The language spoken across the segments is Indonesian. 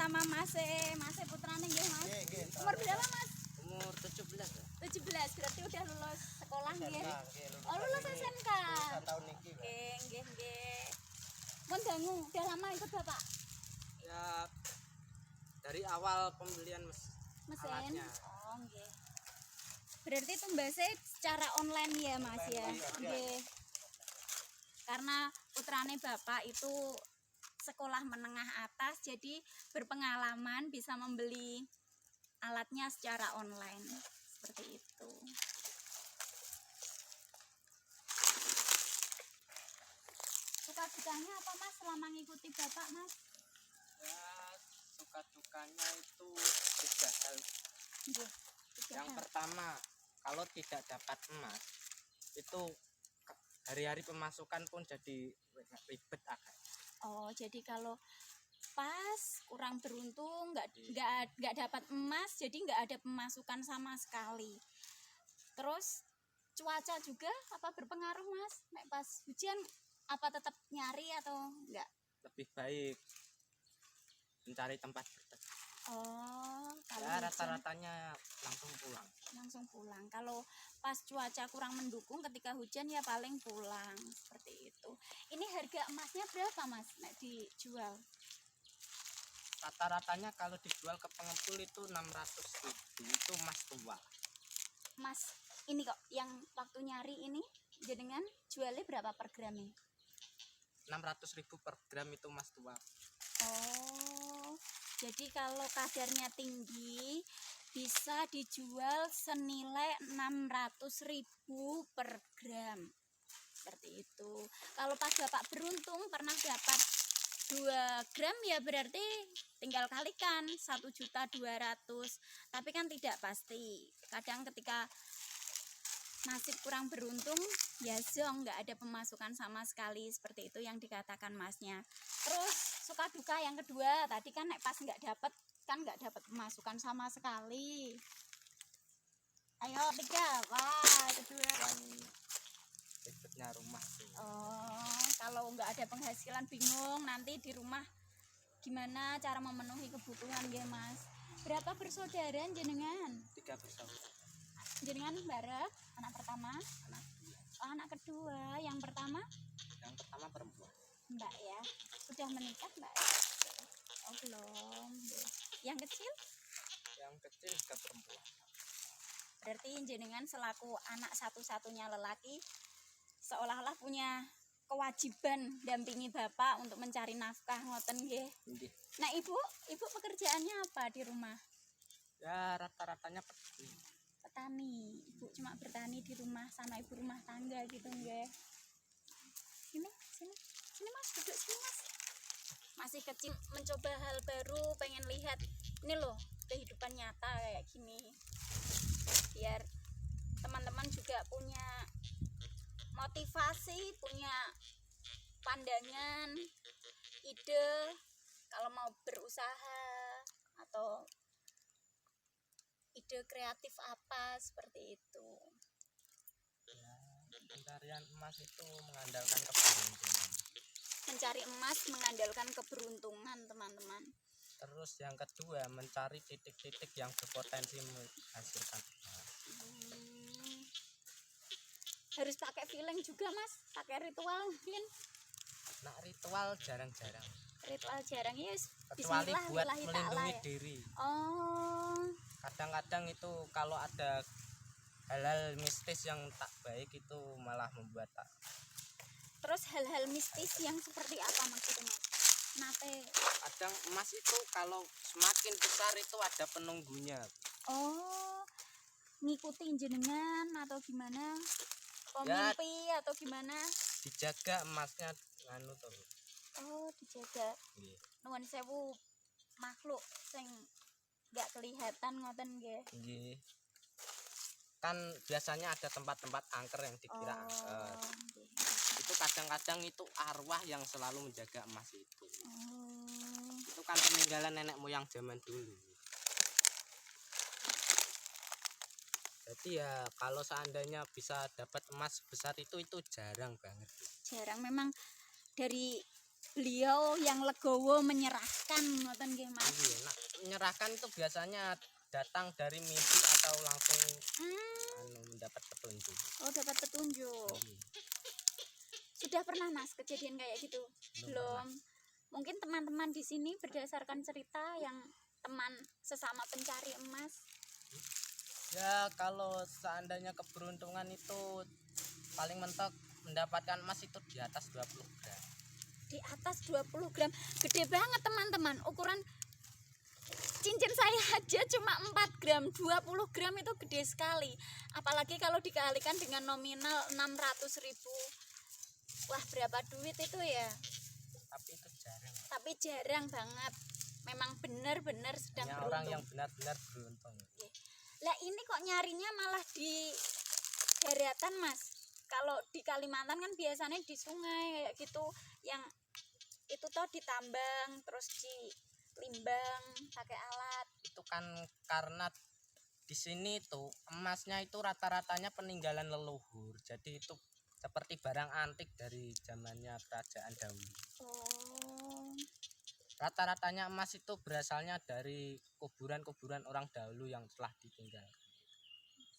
sama Mas putrane nggih, Mas. Umur berapa, Mas? Umur 17 ya. 17, berarti udah lulus sekolah nggih. Lulus Oh, lulus SMK. tahun ini. Nggih. Mun dangu udah lama ikut Bapak? Ya dari awal pembelian Mesin. alatnya. Oh, nggih. Berarti tumbasnya secara online ya, Mas ya. Nggih. Karena putrane Bapak itu sekolah menengah atas, jadi berpengalaman bisa membeli alatnya secara online seperti itu. Suka dukanya apa, Mas, selama ngikuti Bapak, Mas? Ya suka dukanya itu 3 hal. Nggih. Yang pertama, kalau tidak dapat emas itu hari-hari pemasukan pun jadi ribet agak. Oh, jadi kalau pas kurang beruntung nggak dapat emas, jadi nggak ada pemasukan sama sekali. Terus cuaca juga apa berpengaruh, Mas? Nek pas hujan apa tetap nyari atau enggak? Lebih baik mencari tempat berteduh. Oh, kalau Ya hujan rata-ratanya langsung pulang. langsung pulang. Kalau pas cuaca kurang mendukung ketika hujan ya paling pulang seperti itu. Ini harga emasnya berapa, Mas, nek dijual? Rata-ratanya kalau dijual ke pengepul itu 600.000, itu emas tua. Mas, ini kok yang waktu nyari ini jenengan jualnya berapa per gramnya? 600.000 per gram itu emas tua. Oh, jadi kalau kadarnya tinggi bisa dijual senilai 600.000 per gram. Seperti itu. Kalau pas Bapak beruntung pernah dapat 2 gram ya berarti tinggal kalikan 1.200.000. Tapi kan tidak pasti. Kadang ketika nasib kurang beruntung ya zong, nggak ada pemasukan sama sekali, seperti itu yang dikatakan Masnya. Terus suka duka yang kedua tadi kan nek pas nggak dapat pemasukan sama sekali. Ayo 3, wah kedua. Ribetnya rumah tuh. Oh, kalau nggak ada penghasilan bingung nanti di rumah gimana cara memenuhi kebutuhan ya, Mas. Berapa bersaudara jenengan? 3 bersaudara. Jenengan bareng anak pertama? Anak 2. Oh, anak kedua. Yang pertama? Yang pertama perempuan. Mbak ya. Sudah menikah, Mbak? Oh, belum. Yang kecil? Yang kecil juga perempuan. Berarti jenengan selaku anak satu-satunya lelaki seolah-olah punya kewajiban dampingi Bapak untuk mencari nafkah, ngoten nggih. Nggih. Nah, Ibu pekerjaannya apa di rumah? Ya rata-ratanya Petani. Ibu cuma bertani di rumah sama ibu rumah tangga gitu nggih. Sini Mas, duduk sini Mas. Masih kecil mencoba hal baru, pengen lihat ini loh kehidupan nyata kayak gini. Biar teman-teman juga punya motivasi, punya pandangan, ide kalau mau berusaha atau ide kreatif apa seperti itu. ya, pencarian emas itu mengandalkan keberuntungan. Mencari emas mengandalkan keberuntungan, teman-teman. Terus yang kedua mencari titik-titik yang berpotensi menghasilkan emas. Harus pakai feeling juga, Mas, pakai ritual mungkin. Nah ritual jarang-jarang. Ritual jarang ya, Kecuali buat bismillah, melindungi ya. diri. Oh, Kadang-kadang itu kalau ada hal-hal mistis yang tak baik itu malah membuat tak. terus hal-hal mistis yang seperti apa maksudnya? Nate. Kadang emas itu kalau semakin besar itu ada penunggunya. Oh, ngikutin jenengan atau gimana? Pemimpi atau gimana? Dijaga emasnya nganu tuh. Oh, dijaga. Nggih. Nuwun sewu makhluk sing nggak kelihatan ngoten nggih. Nggih. Kan biasanya ada tempat-tempat angker yang dikira angker. Nggih. Itu kadang-kadang itu arwah yang selalu menjaga emas itu. Oh. Itu kan peninggalan nenek moyang zaman dulu. Jadi ya kalau seandainya bisa dapat emas besar itu jarang banget. Jarang memang dari beliau yang legowo menyerahkan ngoten nggih Mas. Iya, menyerahkan itu biasanya datang dari mimpi atau langsung mendapat petunjuk. Oh, dapat petunjuk. Iya, Sudah pernah Mas kejadian kayak gitu? Belum. Mungkin teman-teman di sini berdasarkan cerita yang teman sesama pencari emas. Ya kalau seandainya keberuntungan itu paling mentok mendapatkan emas itu di atas 20 gram. Di atas 20 gram. Gede banget teman-teman. Ukuran cincin saya aja cuma 4 gram. 20 gram itu gede sekali. Apalagi kalau dikalikan dengan nominal 600.000. Wah, berapa duit itu ya? Tapi itu jarang. Tapi jarang banget. Memang benar-benar sedang Hanya beruntung. orang yang benar-benar beruntung. Lah ini kok nyarinya malah di daratan Mas. Kalau di Kalimantan kan biasanya di sungai kayak gitu, yang itu toh ditambang terus dilimbang pakai alat. Itu kan karena di sini tuh emasnya itu rata-ratanya peninggalan leluhur. Jadi itu seperti barang antik dari zamannya kerajaan dahulu. Oh, Rata-ratanya emas itu berasalnya dari kuburan-kuburan orang dahulu yang telah ditinggal.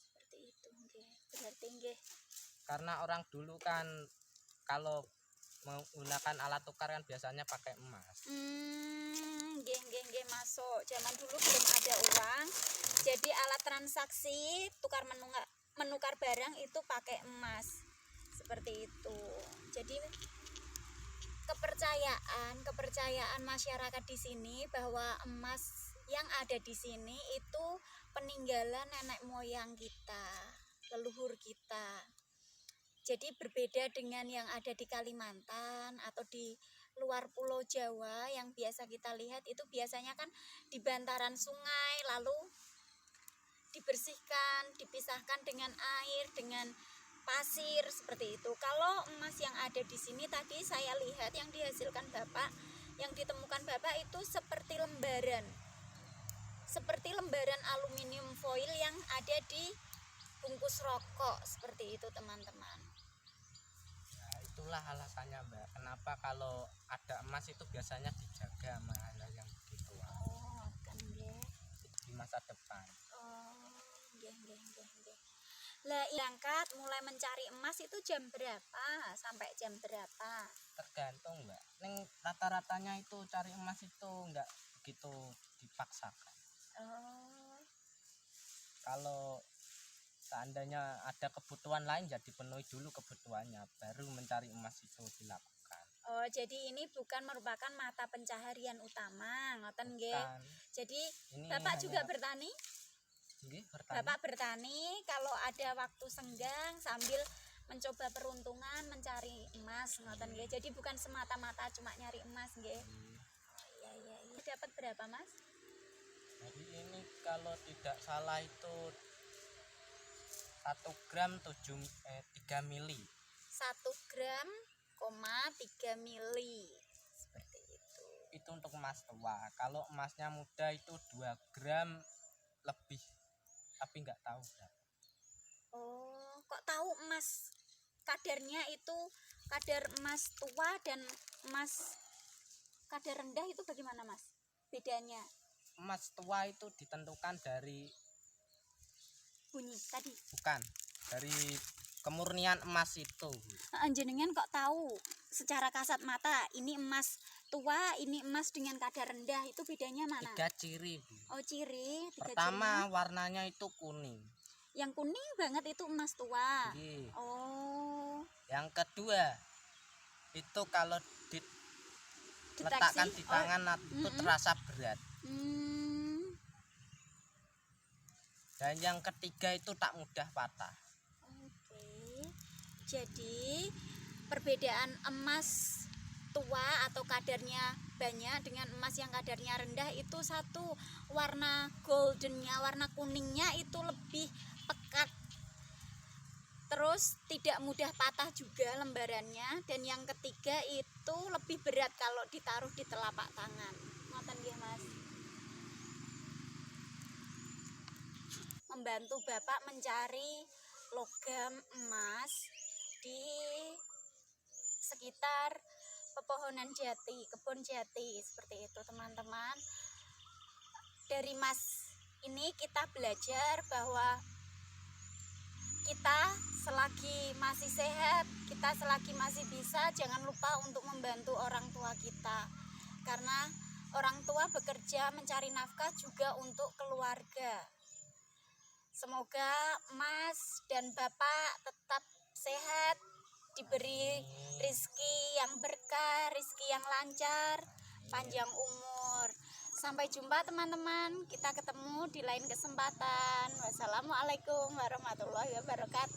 seperti itu nggih. Berarti nggih. Karena orang dulu kan kalau menggunakan alat tukar kan biasanya pakai emas. Nggih masuk. Zaman dulu belum ada uang. Jadi alat transaksi menukar barang itu pakai emas. Seperti itu. Jadi kepercayaan masyarakat di sini bahwa emas yang ada di sini itu peninggalan nenek moyang kita, leluhur kita. Jadi berbeda dengan yang ada di Kalimantan atau di luar Pulau Jawa yang biasa kita lihat, itu biasanya kan di bantaran sungai lalu dibersihkan, dipisahkan dengan air, dengan pasir seperti itu. Kalau emas yang ada di sini tadi saya lihat yang dihasilkan Bapak, yang ditemukan Bapak itu seperti lembaran aluminium foil yang ada di bungkus rokok seperti itu teman-teman. Nah, itulah alasannya Mbak, kenapa kalau ada emas itu biasanya dijaga sama hal yang begitu Oh, kan nggih. di masa depan. Oh, nggih. Lah, berangkat mulai mencari emas itu jam berapa sampai jam berapa? Tergantung Mbak. Ning rata-ratanya itu cari emas itu enggak begitu dipaksakan. Oh, Kalau seandainya ada kebutuhan lain ya dipenuhi dulu kebutuhannya, baru mencari emas itu dilakukan. oh, jadi ini bukan merupakan mata pencaharian utama, ngoten nggih. Bukan. Jadi Ini Bapak juga hanya- bertani? Nggih, bertani. Bapak bertani kalau ada waktu senggang sambil mencoba peruntungan mencari emas, ngoten nggih. Jadi bukan semata-mata cuma nyari emas nggih. Oh, iya. Dapat berapa, Mas? Jadi ini kalau tidak salah itu 1 gram 3 mili. 1 gram, 3 mili. Seperti itu. Itu untuk emas tua. Kalau emasnya muda itu 2 gram lebih, tapi nggak tahu berapa. Oh, kok tahu emas kadarnya itu kadar emas tua dan emas kadar rendah itu bagaimana, Mas? Bedanya Emas tua itu ditentukan dari bunyi tadi. bukan dari kemurnian emas itu. Jenengan kok tahu secara kasat mata ini emas tua, ini emas dengan kadar rendah, itu bedanya mana? 3 ciri, Bu. Oh, ciri. 3 Pertama cirinya. warnanya itu kuning. Yang kuning banget itu emas tua. Nggih. Oh, Yang kedua itu kalau diletakkan di tangan itu terasa berat. Dan yang ketiga itu tak mudah patah. Oke. Jadi perbedaan emas tua atau kadarnya banyak dengan emas yang kadarnya rendah itu satu, warna goldennya, warna kuningnya itu lebih pekat. Terus tidak mudah patah juga lembarannya, dan yang ketiga itu lebih berat kalau ditaruh di telapak tangan. Ngoten nggih, Mas. Membantu Bapak mencari logam emas di sekitar pepohonan jati, kebun jati seperti itu, teman-teman. dari Mas ini kita belajar bahwa kita selagi masih sehat, kita selagi masih bisa, jangan lupa untuk membantu orang tua kita. Karena orang tua bekerja mencari nafkah juga untuk keluarga. Semoga Mas dan Bapak tetap sehat, diberi rizki yang berkah, rizki yang lancar, panjang umur. Sampai jumpa teman-teman, kita ketemu di lain kesempatan. Wassalamualaikum warahmatullahi wabarakatuh.